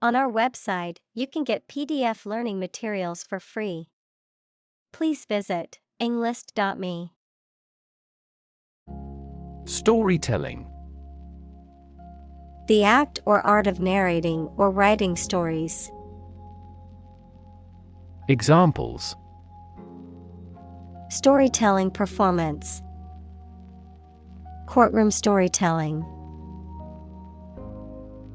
On our website, you can get PDF learning materials for free. Please visit englist.me. Storytelling. The act or art of narrating or writing stories. Examples: Storytelling performance. Courtroom storytelling.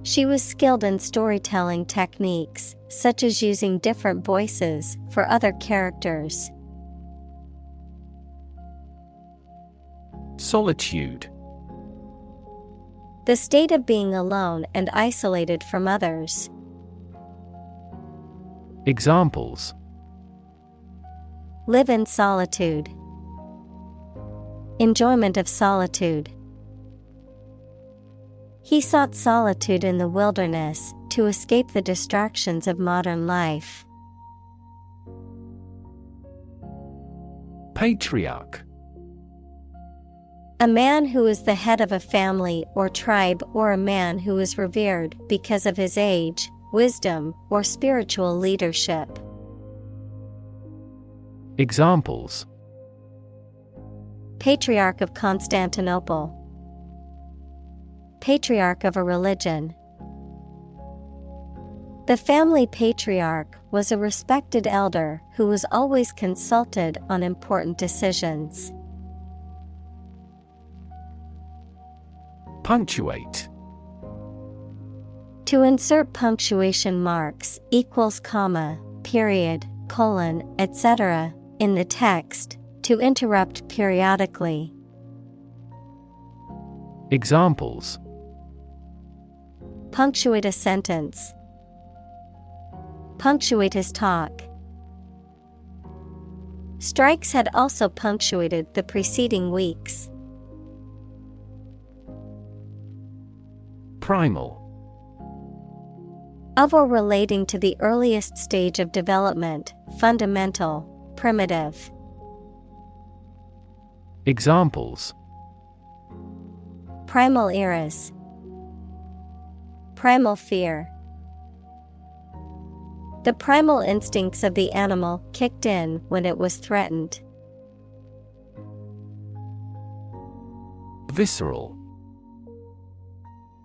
She was skilled in storytelling techniques, such as using different voices for other characters. Solitude. The state of being alone and isolated from others. Examples: Live in solitude. Enjoyment of solitude. He sought solitude in the wilderness to escape the distractions of modern life. Patriarch. A man who is the head of a family or tribe, or a man who is revered because of his age, wisdom, or spiritual leadership. Examples: Patriarch of Constantinople. Patriarch of a religion. The family patriarch was a respected elder who was always consulted on important decisions. Punctuate. To insert punctuation marks, equals, comma, period, colon, etc. in the text, to interrupt periodically. Examples: Punctuate a sentence. Punctuate his talk. Strikes had also punctuated the preceding weeks. Primal. Of or relating to the earliest stage of development, fundamental, primitive. Examples: Primal eras. Primal fear. The primal instincts of the animal kicked in when it was threatened. Visceral.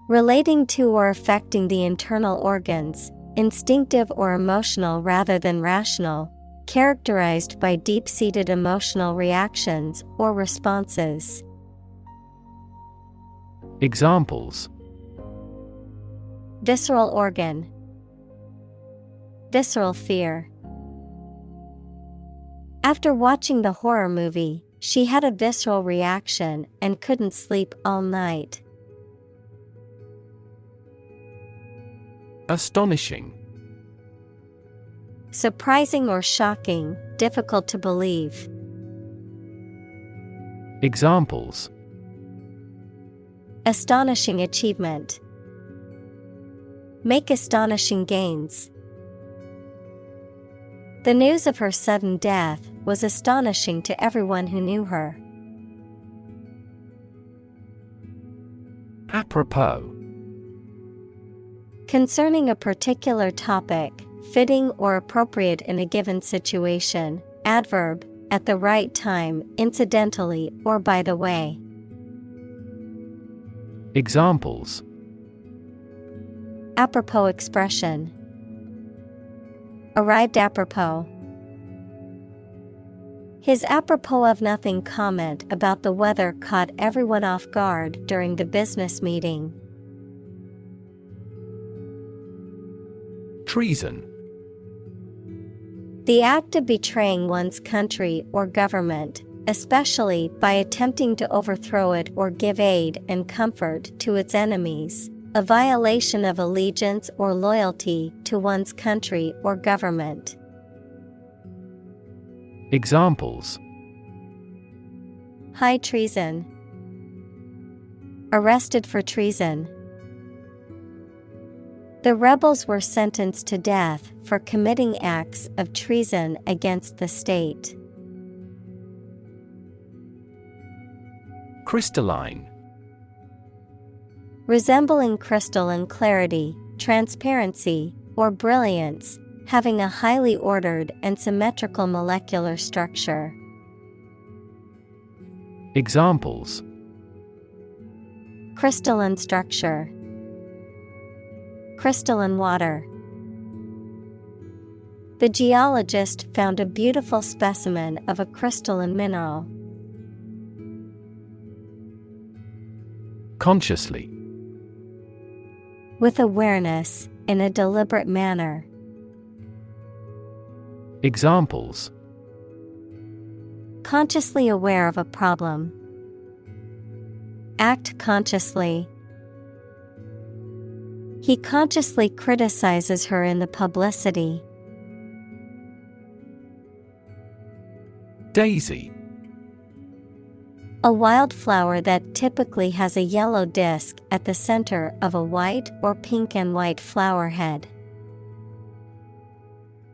Relating to or affecting the internal organs, instinctive or emotional rather than rational, characterized by deep-seated emotional reactions or responses. Examples: Visceral organ. Visceral fear. After watching the horror movie, she had a visceral reaction and couldn't sleep all night. Astonishing. Surprising or shocking, difficult to believe. Examples: Astonishing achievement. Make astonishing gains. The news of her sudden death was astonishing to everyone who knew her. Apropos. Concerning a particular topic, fitting or appropriate in a given situation, adverb, at the right time, incidentally or by the way. Examples: Apropos expression. Arrived apropos. His apropos of nothing comment about the weather caught everyone off guard during the business meeting. Treason. The act of betraying one's country or government, especially by attempting to overthrow it or give aid and comfort to its enemies, a violation of allegiance or loyalty to one's country or government. Examples: High treason. Arrested for treason. The rebels were sentenced to death for committing acts of treason against the state. Crystalline. Resembling crystal in clarity, transparency, or brilliance, having a highly ordered and symmetrical molecular structure. Examples: Crystalline structure, crystalline water. The geologist found a beautiful specimen of a crystalline mineral. Consciously. With awareness, in a deliberate manner. Examples: Consciously aware of a problem. Act consciously. He consciously criticizes her in the publicity. Daisy. A wildflower that typically has a yellow disc at the center of a white or pink and white flower head.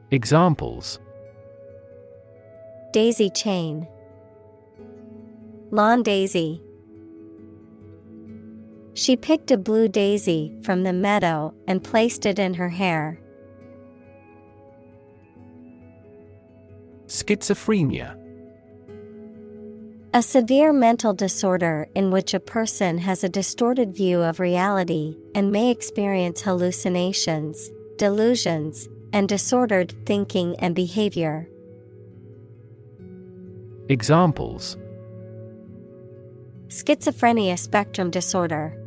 Examples: Daisy chain. Lawn daisy. She picked a blue daisy from the meadow and placed it in her hair. Schizophrenia. A severe mental disorder in which a person has a distorted view of reality and may experience hallucinations, delusions, and disordered thinking and behavior. Examples: Schizophrenia spectrum disorder.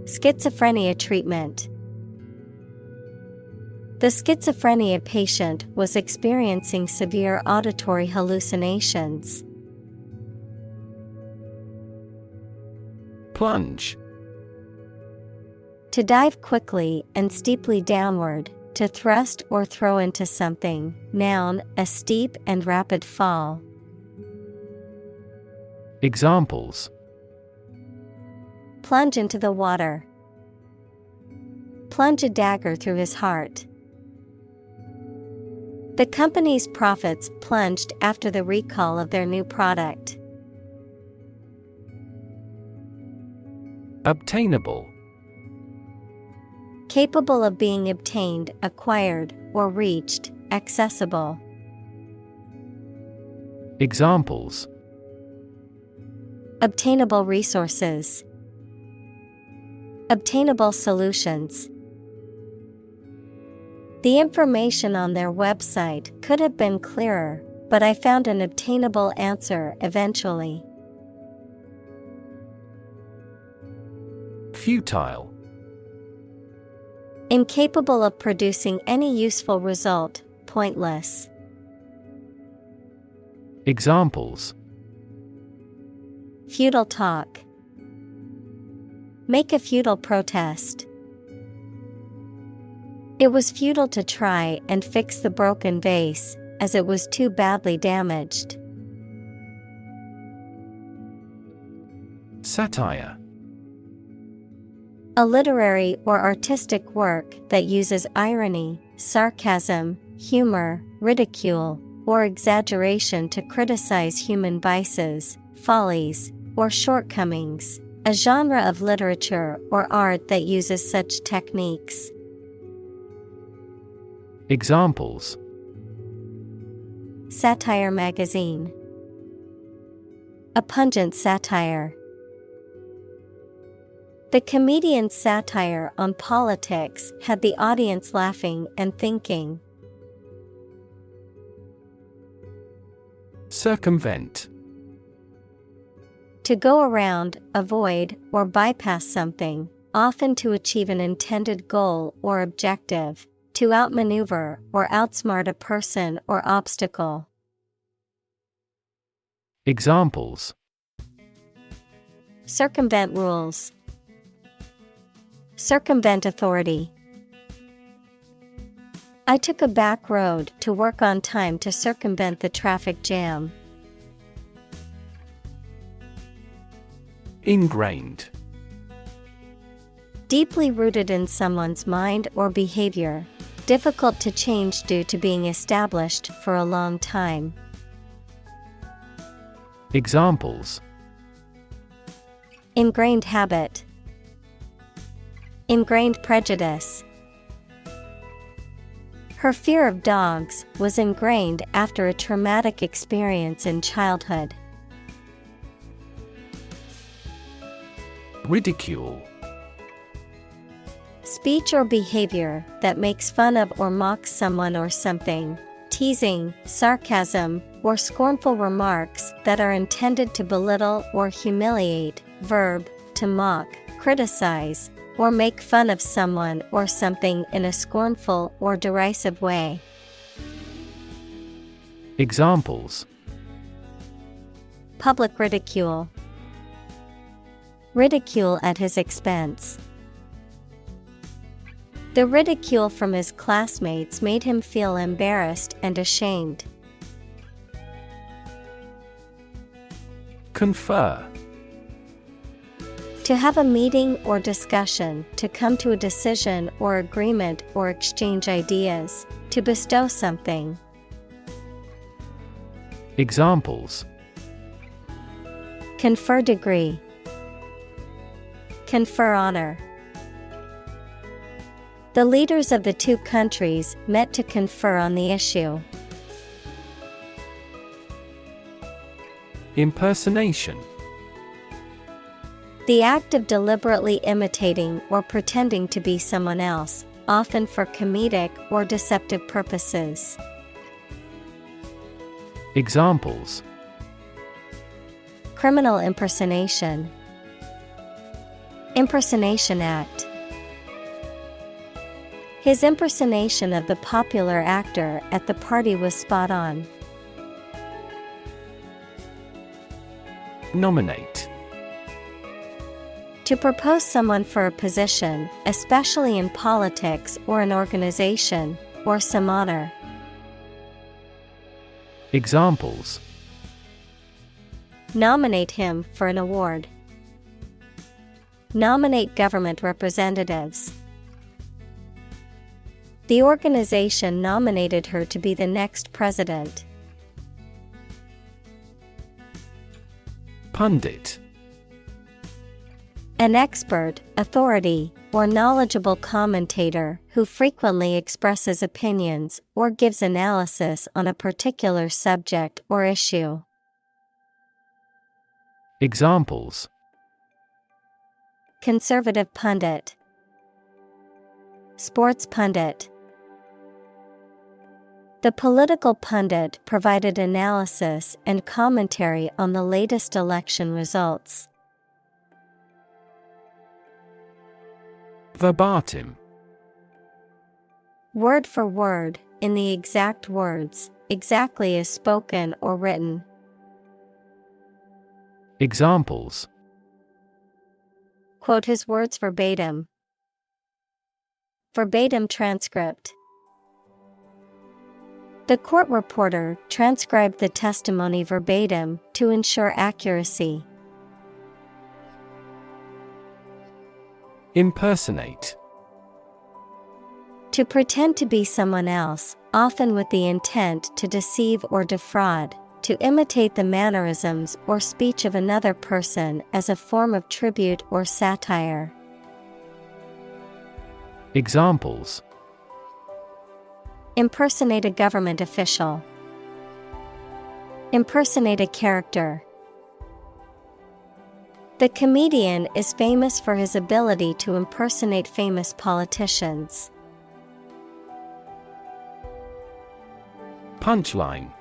Schizophrenia treatment. The schizophrenia patient was experiencing severe auditory hallucinations. Plunge. To dive quickly and steeply downward, to thrust or throw into something. Noun, a steep and rapid fall. Examples: Plunge into the water. Plunge a dagger through his heart. The company's profits plunged after the recall of their new product. Obtainable. Capable of being obtained, acquired, or reached, accessible. Examples: Obtainable resources. Obtainable solutions. The information on their website could have been clearer, but I found an obtainable answer eventually. Futile. Incapable of producing any useful result, pointless. Examples: Feudal talk. Make a futile protest. It was futile to try and fix the broken vase, as it was too badly damaged. Satire. A literary or artistic work that uses irony, sarcasm, humor, ridicule, or exaggeration to criticize human vices, follies, or shortcomings. A genre of literature or art that uses such techniques. Examples: Satire magazine. A pungent satire. The comedian's satire on politics had the audience laughing and thinking. Circumvent. To go around, avoid, or bypass something, often to achieve an intended goal or objective, to outmaneuver or outsmart a person or obstacle. Examples: Circumvent rules. Circumvent authority. I took a back road to work on time to circumvent the traffic jam. Ingrained. Deeply rooted in someone's mind or behavior, difficult to change due to being established for a long time. Examples: Ingrained habit. Ingrained prejudice. Her fear of dogs was ingrained after a traumatic experience in childhood. Ridicule. Speech or behavior that makes fun of or mocks someone or something. Teasing, sarcasm, or scornful remarks that are intended to belittle or humiliate. Verb, to mock, criticize, or make fun of someone or something in a scornful or derisive way. Examples: Public ridicule. Ridicule at his expense. The ridicule from his classmates made him feel embarrassed and ashamed. Confer. To have a meeting or discussion, to come to a decision or agreement or exchange ideas, to bestow something. Examples: Confer degree. Confer honor. The leaders of the two countries met to confer on the issue. Impersonation. The act of deliberately imitating or pretending to be someone else, often for comedic or deceptive purposes. Examples: Criminal impersonation. Impersonation Act. His impersonation of the popular actor at the party was spot on. Nominate. To propose someone for a position, especially in politics or an organization, or some honor. Examples: Nominate him for an award. Nominate government representatives. The organization nominated her to be the next president. Pundit. An expert, authority, or knowledgeable commentator who frequently expresses opinions or gives analysis on a particular subject or issue. Examples: Conservative pundit. Sports pundit. The political pundit provided analysis and commentary on the latest election results. Verbatim. Word for word, in the exact words, exactly as spoken or written. Examples: Quote his words verbatim. Verbatim transcript. The court reporter transcribed the testimony verbatim to ensure accuracy. Impersonate. To pretend to be someone else, often with the intent to deceive or defraud, to imitate the mannerisms or speech of another person as a form of tribute or satire. Examples: Impersonate a government official. Impersonate a character. The comedian is famous for his ability to impersonate famous politicians. Punchline.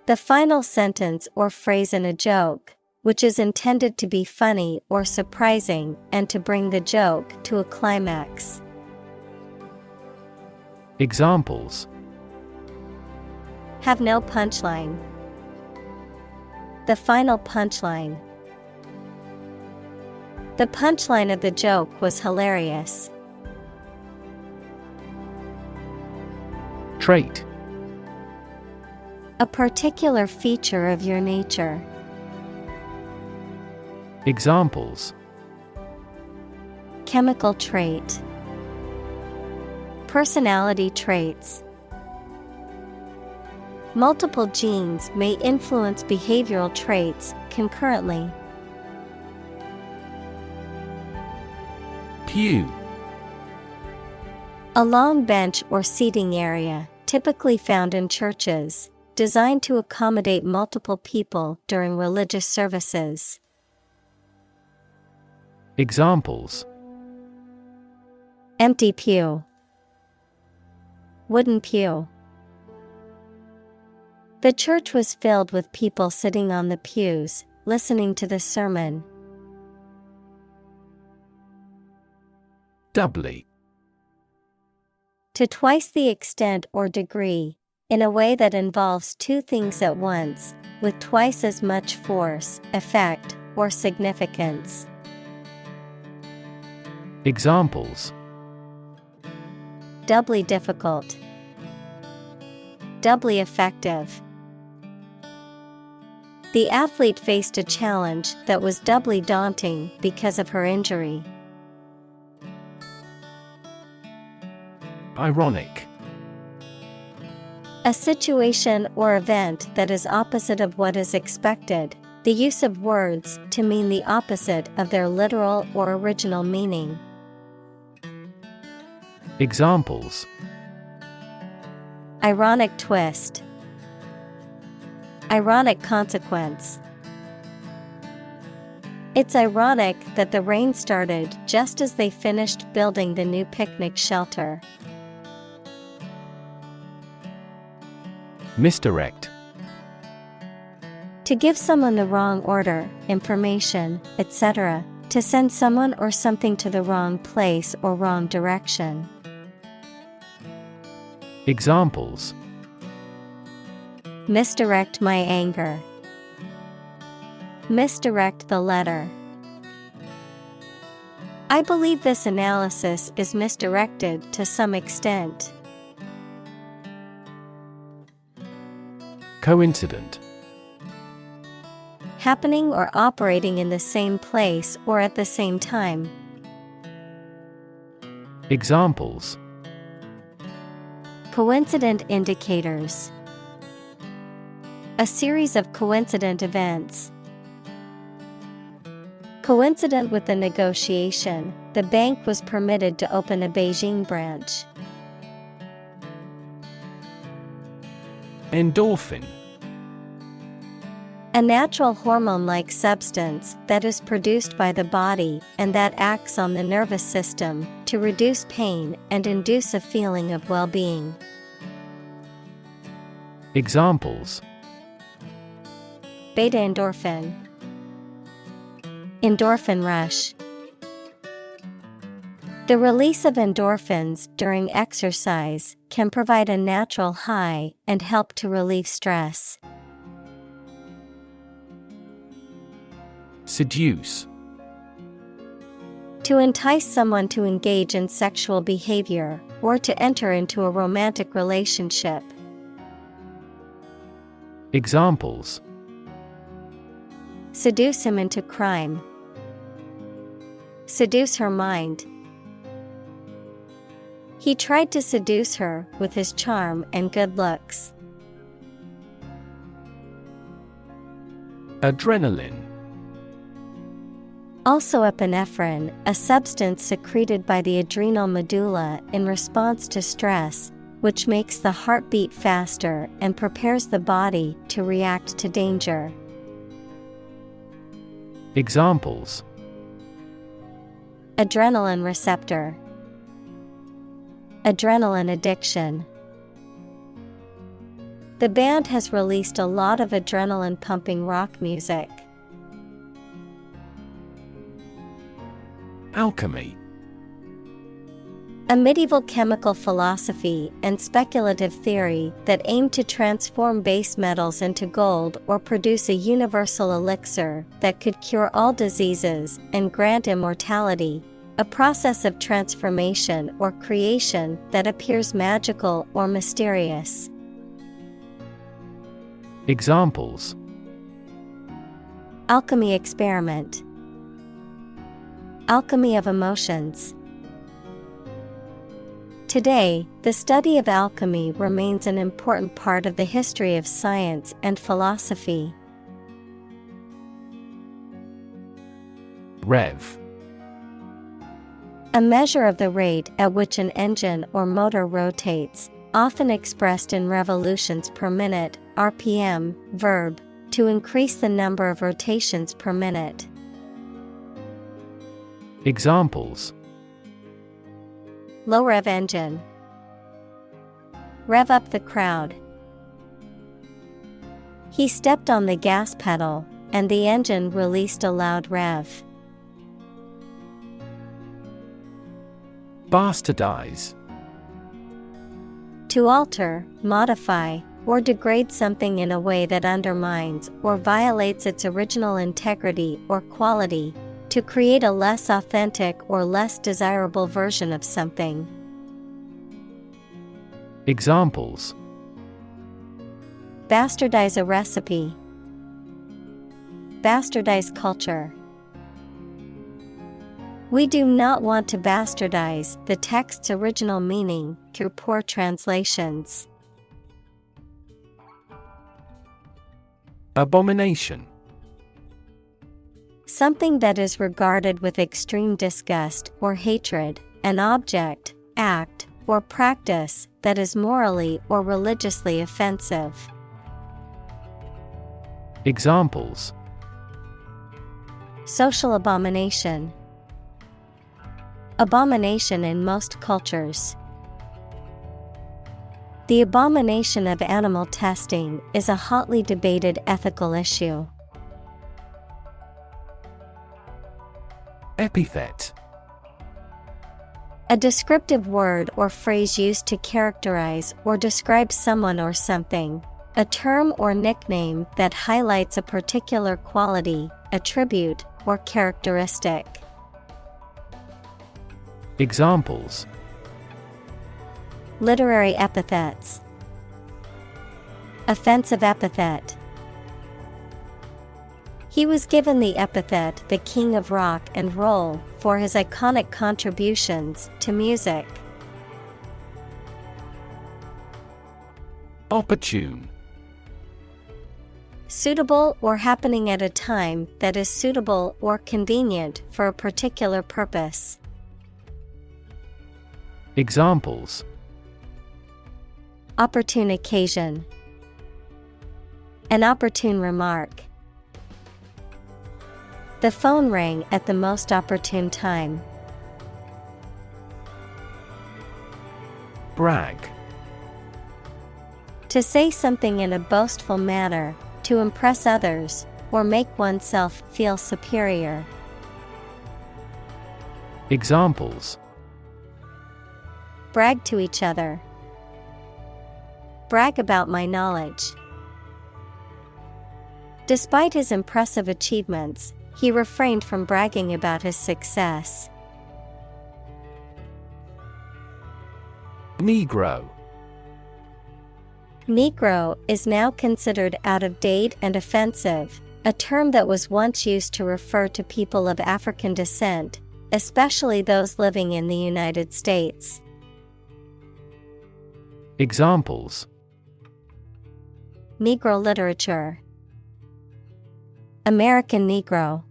The final sentence or phrase in a joke, which is intended to be funny or surprising and to bring the joke to a climax. Examples: Have no punchline. The final punchline. The punchline of the joke was hilarious. Trait. A particular feature of your nature. Examples: Chemical trait. Personality traits. Multiple genes may influence behavioral traits concurrently. Pew. A long bench or seating area, typically found in churches, designed to accommodate multiple people during religious services. Examples: Empty pew. Wooden pew. The church was filled with people sitting on the pews, listening to the sermon. Doubly. To twice the extent or degree, in a way that involves two things at once, with twice as much force, effect, or significance. Examples: Doubly difficult. Doubly effective. The athlete faced a challenge that was doubly daunting because of her injury. Ironic. A situation or event that is opposite of what is expected, the use of words to mean the opposite of their literal or original meaning. Examples: Ironic twist. Ironic consequence. It's ironic that the rain started just as they finished building the new picnic shelter. Misdirect. To give someone the wrong order, information, etc. To send someone or something to the wrong place or wrong direction. Examples: Misdirect my anger. Misdirect the letter. I believe this analysis is misdirected to some extent. Coincident. Happening or operating in the same place or at the same time. Examples: Coincident indicators. A series of coincident events. Coincident with the negotiation, the bank was permitted to open a Beijing branch. Endorphin. A natural hormone-like substance that is produced by the body and that acts on the nervous system to reduce pain and induce a feeling of well-being. Examples: Beta-endorphin. Endorphin rush. The release of endorphins during exercise can provide a natural high and help to relieve stress. Seduce. To entice someone to engage in sexual behavior or to enter into a romantic relationship. Examples: Seduce him into crime. Seduce her mind. He tried to seduce her with his charm and good looks. Adrenaline. Also epinephrine, a substance secreted by the adrenal medulla in response to stress, which makes the heart beat faster and prepares the body to react to danger. Examples: Adrenaline receptor. Adrenaline addiction. The band has released a lot of adrenaline-pumping rock music. Alchemy. A medieval chemical philosophy and speculative theory that aimed to transform base metals into gold or produce a universal elixir that could cure all diseases and grant immortality, a process of transformation or creation that appears magical or mysterious. Examples: Alchemy experiment. Alchemy of emotions. Today, the study of alchemy remains an important part of the history of science and philosophy. Rev. A measure of the rate at which an engine or motor rotates, often expressed in revolutions per minute, RPM, verb, to increase the number of rotations per minute. Examples: Low rev engine. Rev up the crowd. He stepped on the gas pedal, and the engine released a loud rev. Bastardize. To alter, modify, or degrade something in a way that undermines or violates its original integrity or quality, to create a less authentic or less desirable version of something. Examples: Bastardize a recipe. Bastardize culture. We do not want to bastardize the text's original meaning through poor translations. Abomination. Something that is regarded with extreme disgust or hatred, an object, act, or practice that is morally or religiously offensive. Examples: Social abomination. Abomination in most cultures. The abomination of animal testing is a hotly debated ethical issue. Epithet. A descriptive word or phrase used to characterize or describe someone or something. A term or nickname that highlights a particular quality, attribute, or characteristic. Examples: Literary epithets. Offensive epithet. He was given the epithet the King of Rock and Roll for his iconic contributions to music. Opportune. Suitable or happening at a time that is suitable or convenient for a particular purpose. Examples: Opportune occasion. An opportune remark. The phone rang at the most opportune time. Brag. To say something in a boastful manner, to impress others, or make oneself feel superior. Examples: Brag to each other. Brag about my knowledge. Despite his impressive achievements, he refrained from bragging about his success. Negro. Negro is now considered out of date and offensive, a term that was once used to refer to people of African descent, especially those living in the United States. Examples: Negro literature. American Negro.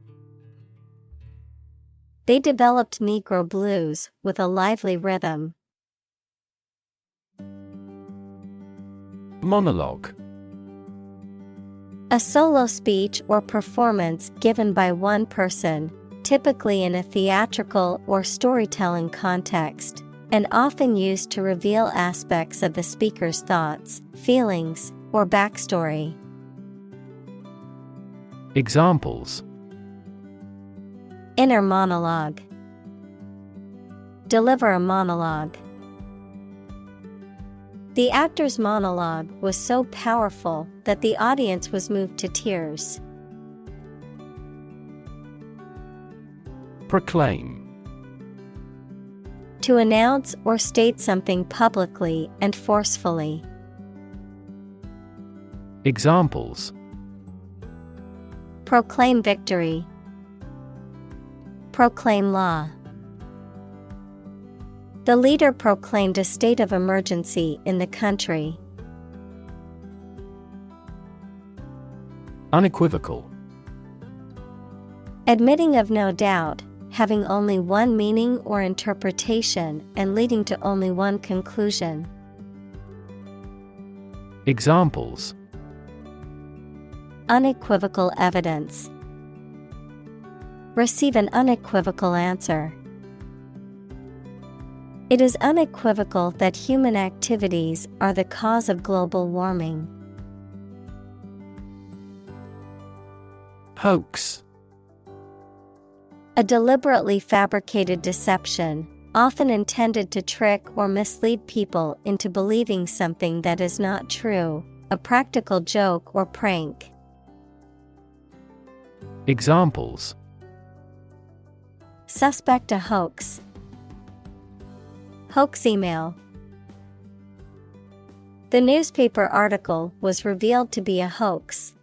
They developed Negro blues with a lively rhythm. Monologue. A solo speech or performance given by one person, typically in a theatrical or storytelling context, and often used to reveal aspects of the speaker's thoughts, feelings, or backstory. Examples: Inner monologue. Deliver a monologue. The actor's monologue was so powerful that the audience was moved to tears. Proclaim. To announce or state something publicly and forcefully. Examples: Proclaim victory. Proclaim law. The leader proclaimed a state of emergency in the country. Unequivocal. Admitting of no doubt, having only one meaning or interpretation and leading to only one conclusion. Examples: Unequivocal evidence. Receive an unequivocal answer. It is unequivocal that human activities are the cause of global warming. Hoax. A deliberately fabricated deception, often intended to trick or mislead people into believing something that is not true, a practical joke or prank. Examples: Suspect a hoax. Hoax email. The newspaper article was revealed to be a hoax.